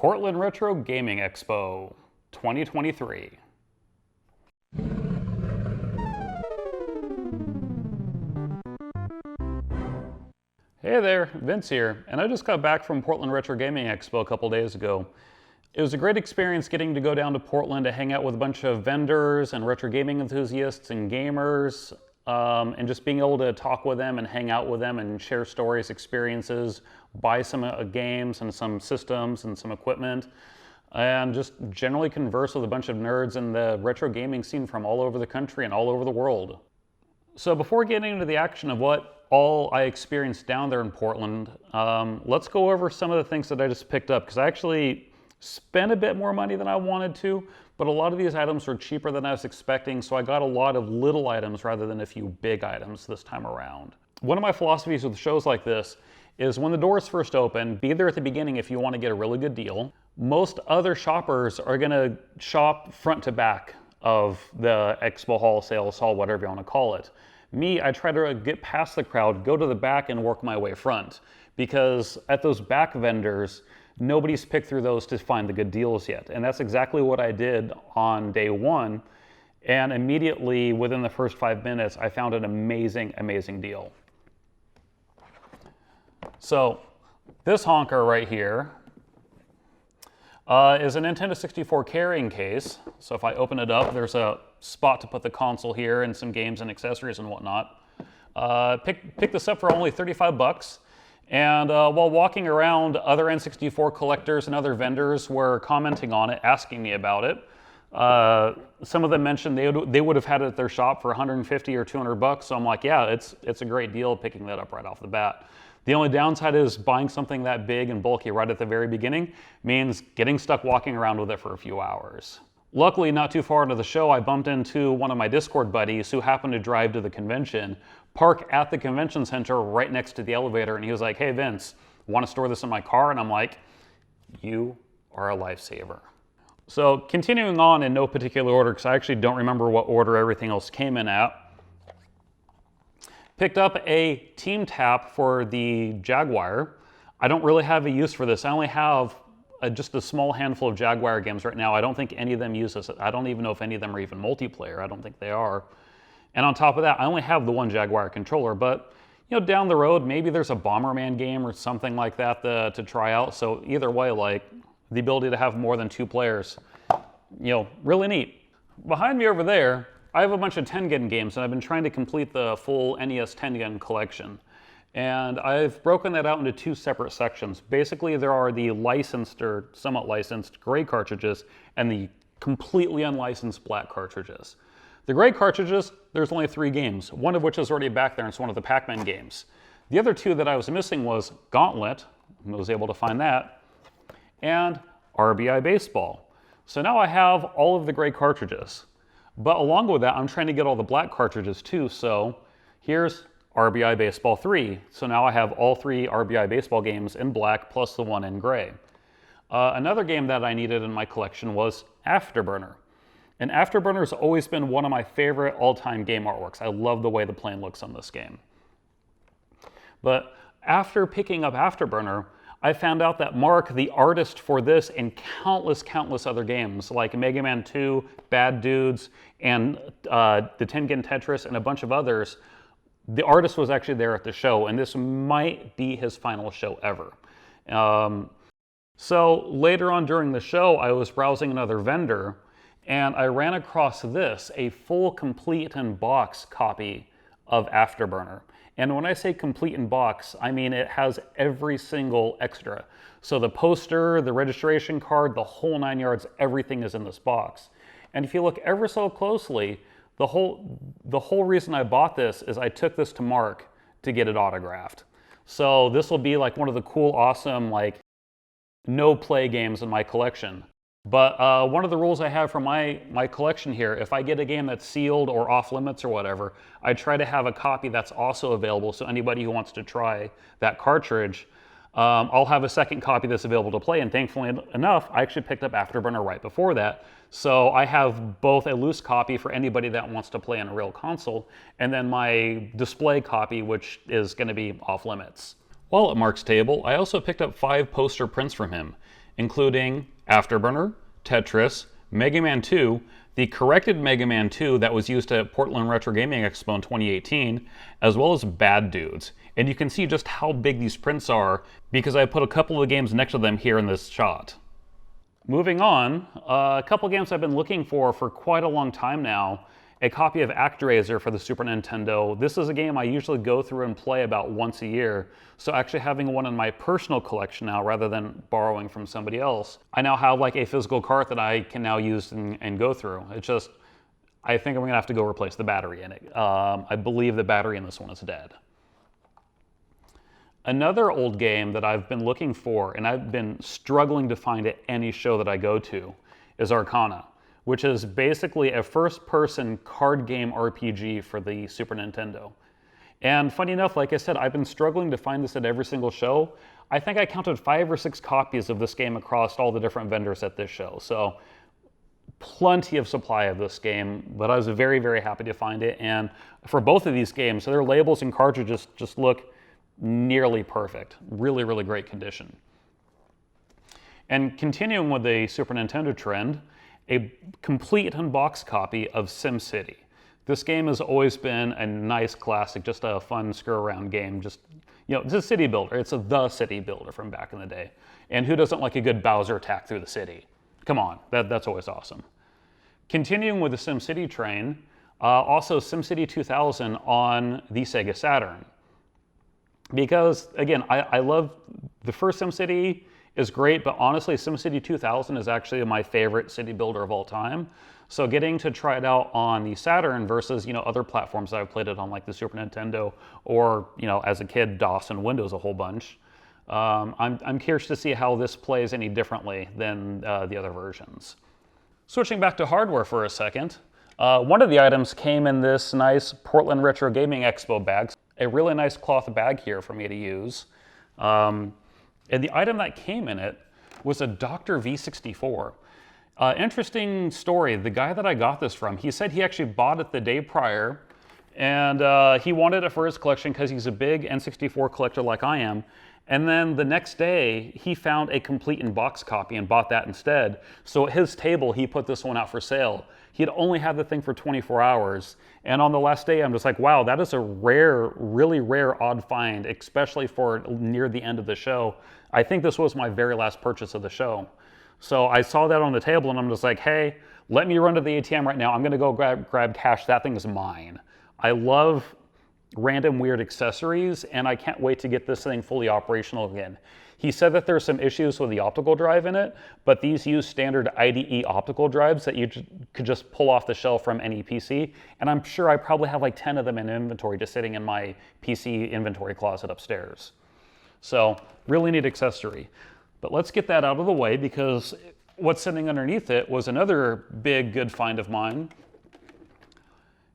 Portland Retro Gaming Expo 2023. Hey there, Vince here, and I just got back from Portland Retro Gaming Expo a couple days ago. It was a great experience getting to go down to Portland to hang out with a bunch of vendors and retro gaming enthusiasts and gamers, and just being able to talk with them and hang out with them and share stories, experiences, buy some games and some systems and some equipment, and just generally converse with a bunch of nerds in the retro gaming scene from all over the country and all over the world. So before getting into the action of what all I experienced down there in Portland, let's go over some of the things that I just picked up, because I actually spent a bit more money than I wanted to, but a lot of these items were cheaper than I was expecting, so I got a lot of little items rather than a few big items this time around. One of my philosophies with shows like this is when the doors first open, be there at the beginning if you want to get a really good deal. Most other shoppers are going to shop front to back of the Expo Hall, sales hall, whatever you want to call it. Me, I try to get past the crowd, go to the back and work my way front, because at those back vendors, nobody's picked through those to find the good deals yet. And that's exactly what I did on day one. And immediately within the first 5 minutes, I found an amazing, amazing deal. So this honker right here is a Nintendo 64 carrying case. So if I open it up, there's a spot to put the console here and some games and accessories and whatnot. Picked this up for only 35 bucks. And while walking around, other N64 collectors and other vendors were commenting on it, asking me about it. Some of them mentioned they would have had it at their shop for 150 or 200 bucks. So I'm like, yeah, it's a great deal picking that up right off the bat. The only downside is buying something that big and bulky right at the very beginning means getting stuck walking around with it for a few hours. Luckily, not too far into the show, I bumped into one of my Discord buddies who happened to drive to the convention, park at the convention center right next to the elevator, and he was like, hey Vince, want to store this in my car? And I'm like, you are a lifesaver. So continuing on in no particular order, because I actually don't remember what order everything else came in at, picked up a team tap for the Jaguar. I don't really have a use for this. I only have just a small handful of Jaguar games right now. I don't think any of them use this. I don't even know if any of them are even multiplayer. I don't think they are. And on top of that, I only have the one Jaguar controller, but you know, down the road, maybe there's a Bomberman game or something like that to try out. So either way, like the ability to have more than 2 players, you know, really neat. Behind me over there, I have a bunch of Tengen games, and I've been trying to complete the full NES Tengen collection. And I've broken that out into 2 separate sections. Basically, there are the licensed or somewhat licensed gray cartridges and the completely unlicensed black cartridges. The gray cartridges, there's only 3 games, one of which is already back there, and it's one of the Pac-Man games. The other 2 that I was missing was Gauntlet, I was able to find that, and RBI Baseball. So now I have all of the gray cartridges. But along with that, I'm trying to get all the black cartridges too. So here's RBI Baseball 3. So now I have all 3 RBI Baseball games in black plus the one in gray. Another game that I needed in my collection was Afterburner. And Afterburner's always been one of my favorite all-time game artworks. I love the way the plane looks on this game. But after picking up Afterburner, I found out that Mark, the artist for this and countless other games like Mega Man 2, Bad Dudes, and the Tengen Tetris, and a bunch of others, the artist was actually there at the show, and this might be his final show ever. So later on during the show, I was browsing another vendor, and I ran across this, a full, complete in box copy of Afterburner. And when I say complete in box, I mean it has every single extra. So the poster, the registration card, the whole 9 yards, everything is in this box. And if you look ever so closely, the whole reason I bought this is I took this to Mark to get it autographed. So this will be like one of the cool, awesome, like no play games in my collection. But one of the rules I have for my collection here, if I get a game that's sealed or off limits or whatever, I try to have a copy that's also available, so anybody who wants to try that cartridge, I'll have a second copy that's available to play. And thankfully enough, I actually picked up Afterburner right before that. So I have both a loose copy for anybody that wants to play on a real console, and then my display copy, which is going to be off limits. While at Mark's table, I also picked up 5 poster prints from him. including Afterburner, Tetris, Mega Man 2, the corrected Mega Man 2 that was used at Portland Retro Gaming Expo in 2018, as well as Bad Dudes. And you can see just how big these prints are because I put a couple of games next to them here in this shot. Moving on, a couple games I've been looking for quite a long time now. A copy of ActRaiser for the Super Nintendo. This is a game I usually go through and play about once a year, so actually having one in my personal collection now rather than borrowing from somebody else, I now have like a physical cart that I can now use and go through. It's just, I think I'm gonna have to go replace the battery in it. I believe the battery in this one is dead. Another old game that I've been looking for and I've been struggling to find at any show that I go to is Arcana, which is basically a first-person card game RPG for the Super Nintendo. And funny enough, like I said, I've been struggling to find this at every single show. I think I counted 5 or 6 copies of this game across all the different vendors at this show. So plenty of supply of this game, but I was very, very happy to find it. And for both of these games, their labels and cartridges just look nearly perfect. Really, really great condition. And continuing with the Super Nintendo trend, a complete unboxed copy of SimCity. This game has always been a nice classic, just a fun screw-around game. Just, you know, it's a city builder. It's the city builder from back in the day. And who doesn't like a good Bowser attack through the city? Come on, that's always awesome. Continuing with the SimCity train, also SimCity 2000 on the Sega Saturn. Because, again, I love the first SimCity, is great, but honestly, SimCity 2000 is actually my favorite city builder of all time. So getting to try it out on the Saturn versus, you know, other platforms that I've played it on, like the Super Nintendo, or, you know, as a kid, DOS and Windows a whole bunch. I'm curious to see how this plays any differently than the other versions. Switching back to hardware for a second, one of the items came in this nice Portland Retro Gaming Expo bag. A really nice cloth bag here for me to use. And the item that came in it was a Dr. V64. Interesting story, the guy that I got this from, he said he actually bought it the day prior, and he wanted it for his collection because he's a big N64 collector like I am. And then the next day, he found a complete in-box copy and bought that instead. So at his table, he put this one out for sale. He'd only had the thing for 24 hours. And on the last day, I'm just like, wow, that is a rare, really rare, odd find, especially for near the end of the show. I think this was my very last purchase of the show. So I saw that on the table and I'm just like, hey, let me run to the ATM right now. I'm gonna go grab cash. That thing is mine. I love random weird accessories and I can't wait to get this thing fully operational again. He said that there's some issues with the optical drive in it, but these use standard IDE optical drives that you could just pull off the shelf from any PC. And I'm sure I probably have like 10 of them in inventory just sitting in my PC inventory closet upstairs. So really neat accessory. But let's get that out of the way because what's sitting underneath it was another big good find of mine.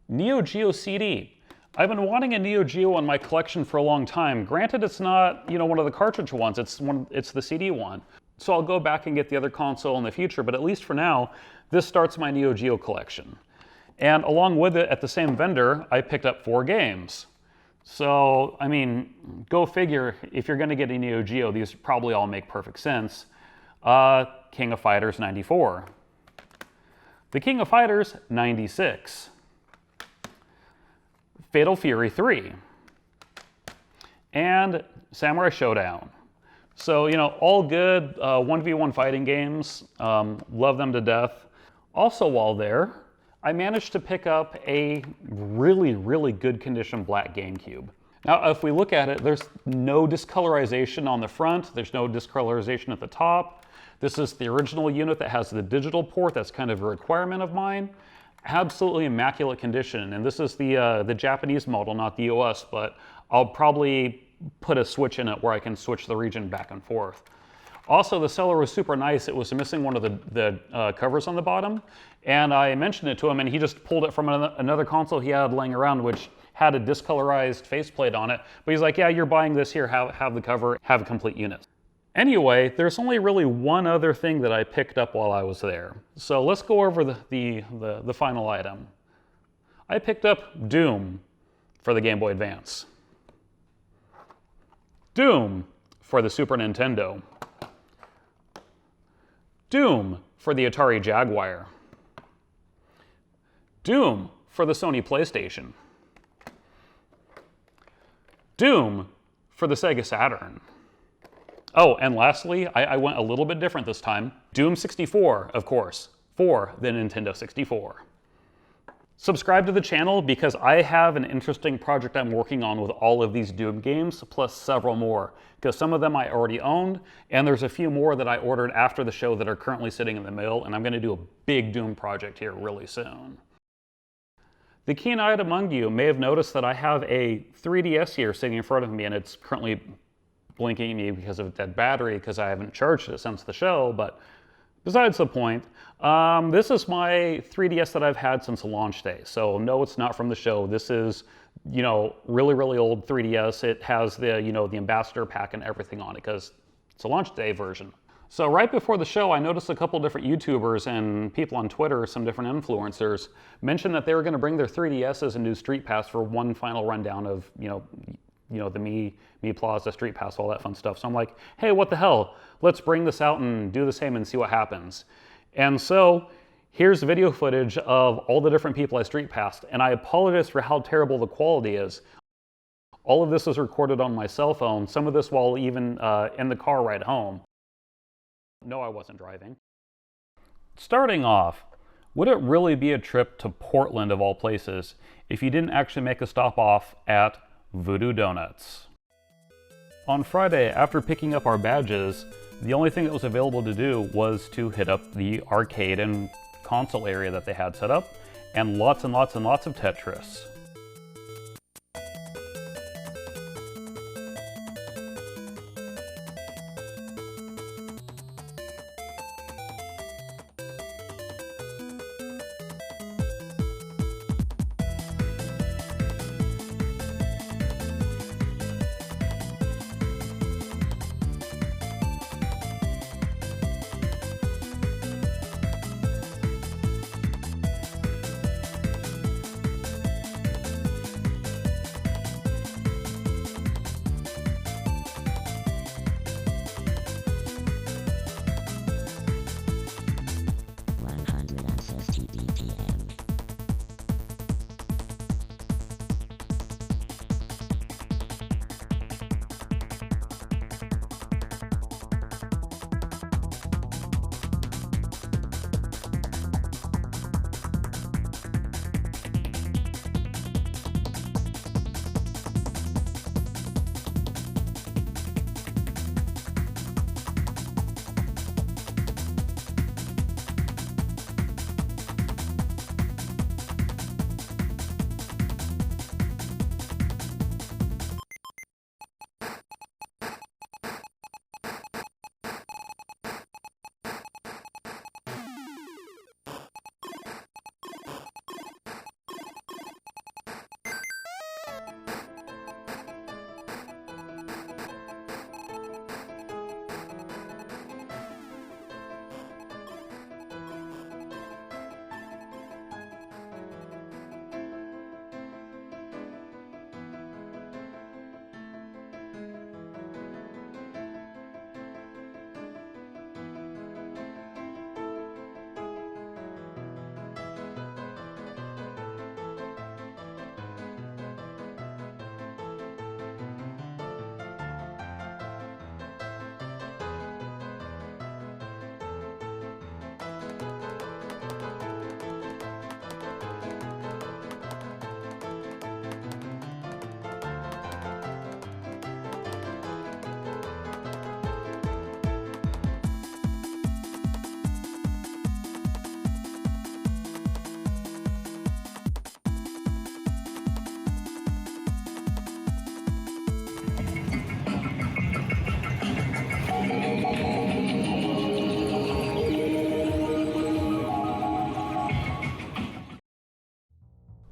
Neo Geo CD. I've been wanting a Neo Geo in my collection for a long time. Granted, it's not, you know, one of the cartridge ones, it's the CD one. So I'll go back and get the other console in the future, but at least for now, this starts my Neo Geo collection. And along with it, at the same vendor, I picked up 4 games. So, I mean, go figure, if you're gonna get a Neo Geo, these probably all make perfect sense. King of Fighters 94. The King of Fighters 96. Fatal Fury 3. And Samurai Showdown. So, you know, all good 1v1 fighting games. Love them to death. Also while there, I managed to pick up a really, really good condition black GameCube. Now, if we look at it, there's no discolorization on the front. There's no discolorization at the top. This is the original unit that has the digital port. That's kind of a requirement of mine. Absolutely immaculate condition. And this is the Japanese model, not the US, but I'll probably put a switch in it where I can switch the region back and forth. Also, the seller was super nice. It was missing one of the covers on the bottom. And I mentioned it to him, and he just pulled it from another console he had laying around, which had a discolorized faceplate on it. But he's like, yeah, you're buying this here, have the cover, have a complete unit. Anyway, there's only really one other thing that I picked up while I was there. So let's go over the final item. I picked up Doom for the Game Boy Advance. Doom for the Super Nintendo. Doom for the Atari Jaguar. Doom for the Sony PlayStation. Doom for the Sega Saturn. Oh, and lastly, I went a little bit different this time. Doom 64, of course, for the Nintendo 64. Subscribe to the channel because I have an interesting project I'm working on with all of these Doom games, plus several more, because some of them I already owned, and there's a few more that I ordered after the show that are currently sitting in the mail, and I'm going to do a big Doom project here really soon. The keen-eyed among you may have noticed that I have a 3DS here sitting in front of me, and it's currently blinking at me because of a dead battery because I haven't charged it since the show, but besides the point, this is my 3DS that I've had since launch day. So no, it's not from the show. This is, you know, really, really old 3DS. It has the, you know, the ambassador pack and everything on it because it's a launch day version. So right before the show, I noticed a couple different YouTubers and people on Twitter, some different influencers, mentioned that they were going to bring their 3DSs and do Street Pass for one final rundown of, you know, the Me Plaza, Street Pass, all that fun stuff. So I'm like, hey, what the hell? Let's bring this out and do the same and see what happens. And so here's video footage of all the different people I Street Passed, and I apologize for how terrible the quality is. All of this was recorded on my cell phone, some of this while even in the car ride home. No, I wasn't driving. Starting off, would it really be a trip to Portland of all places if you didn't actually make a stop off at Voodoo Donuts? On Friday, after picking up our badges, the only thing that was available to do was to hit up the arcade and console area that they had set up, and lots and lots and lots of Tetris.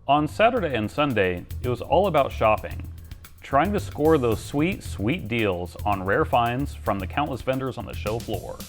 On Saturday and Sunday, it was all about shopping, trying to score those sweet, sweet deals on rare finds from the countless vendors on the show floor.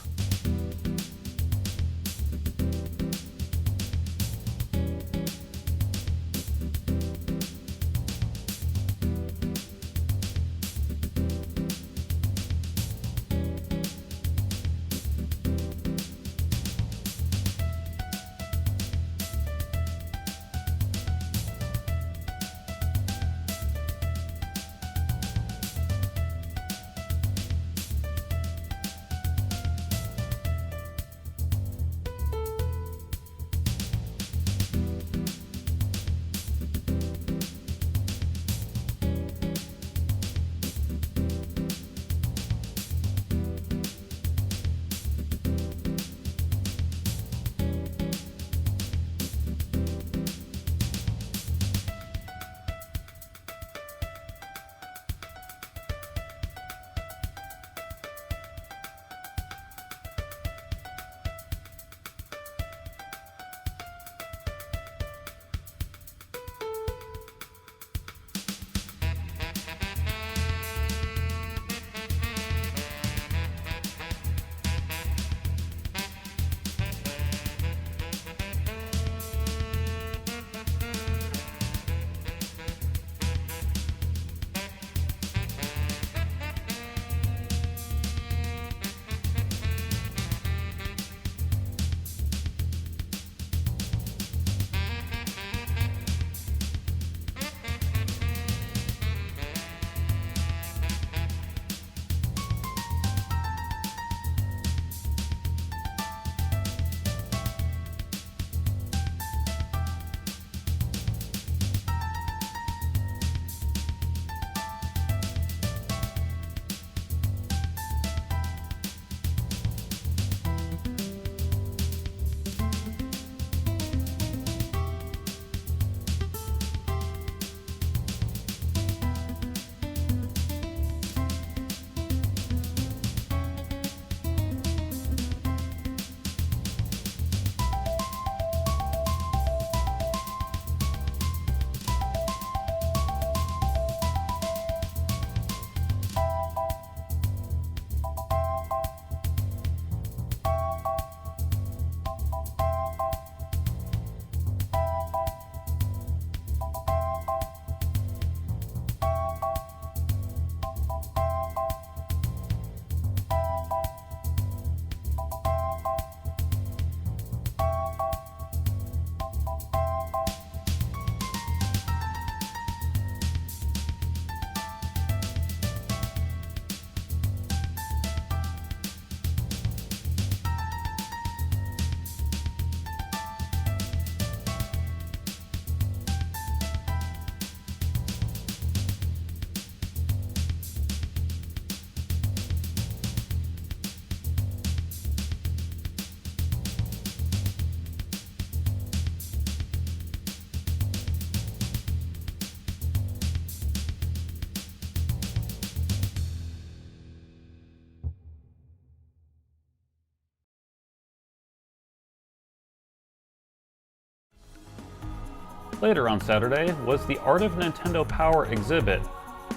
later on Saturday was the Art of Nintendo Power exhibit,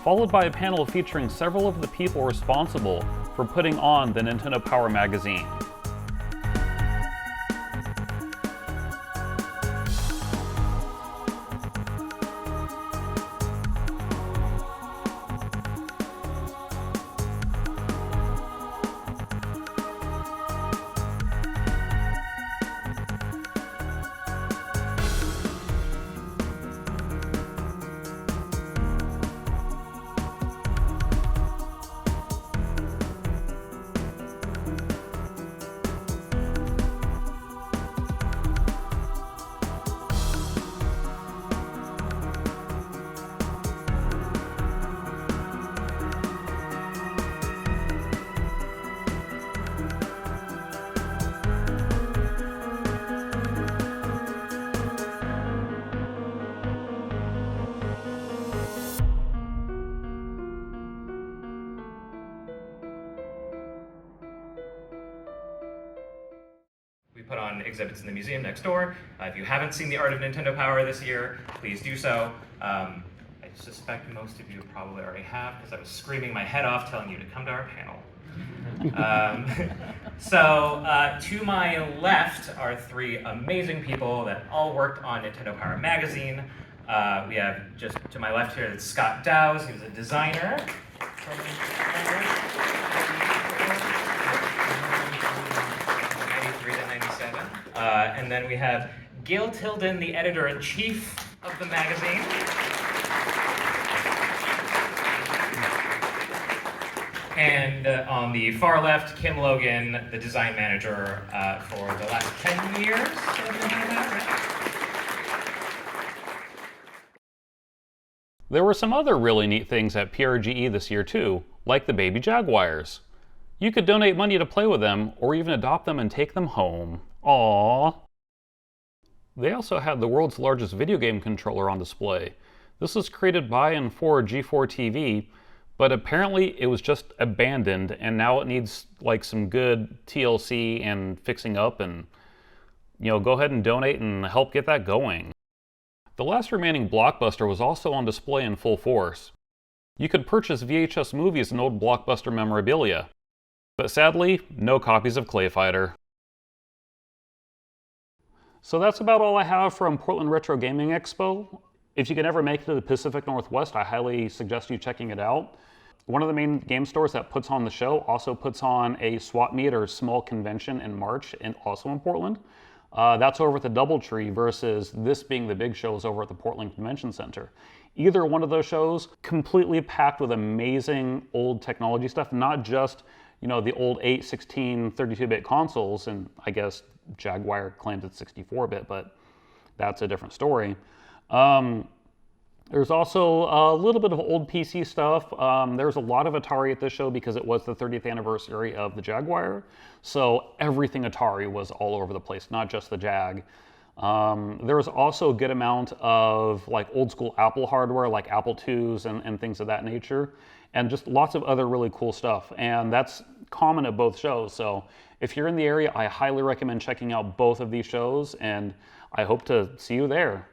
followed by a panel featuring several of the people responsible for putting on the Nintendo Power magazine. We put on exhibits in the museum next door. If you haven't seen the Art of Nintendo Power this year, please do so. I suspect most of you probably already have, because I was screaming my head off telling you to come to our panel. To my left are three amazing people that all worked on Nintendo Power magazine. We have just to my left here, that's Scott Dowse. He was a designer. And then we have Gil Tilden, the editor-in-chief of the magazine. And on the far left, Kim Logan, the design manager for the last 10 years. There were some other really neat things at PRGE this year too, like the baby Jaguars. You could donate money to play with them, or even adopt them and take them home. Aww. They also had the world's largest video game controller on display. This was created by and for G4 TV, but apparently it was just abandoned, and now it needs like some good TLC and fixing up, and go ahead and donate and help get that going. The last remaining BlockBuster was also on display in full force. You could purchase VHS movies and old BlockBuster memorabilia, but sadly, no copies of Clay Fighter. So that's about all I have from Portland Retro Gaming Expo. If you can ever make it to the Pacific Northwest, I highly suggest you checking it out. One of the main game stores that puts on the show also puts on a swap meet or small convention in March, and also in Portland. That's over at the Doubletree, versus this being the big shows over at the Portland Convention Center. Either one of those shows completely packed with amazing old technology stuff, not just the old 8, 16, 32-bit consoles, and I guess Jaguar claims it's 64-bit, but that's a different story. There's also a little bit of old PC stuff. There's a lot of Atari at this show because it was the 30th anniversary of the Jaguar. So everything Atari was all over the place, not just the Jag. There was also a good amount of like old school Apple hardware, like Apple IIs and things of that nature, and just lots of other really cool stuff. And that's common at both shows. So if you're in the area, I highly recommend checking out both of these shows, and I hope to see you there.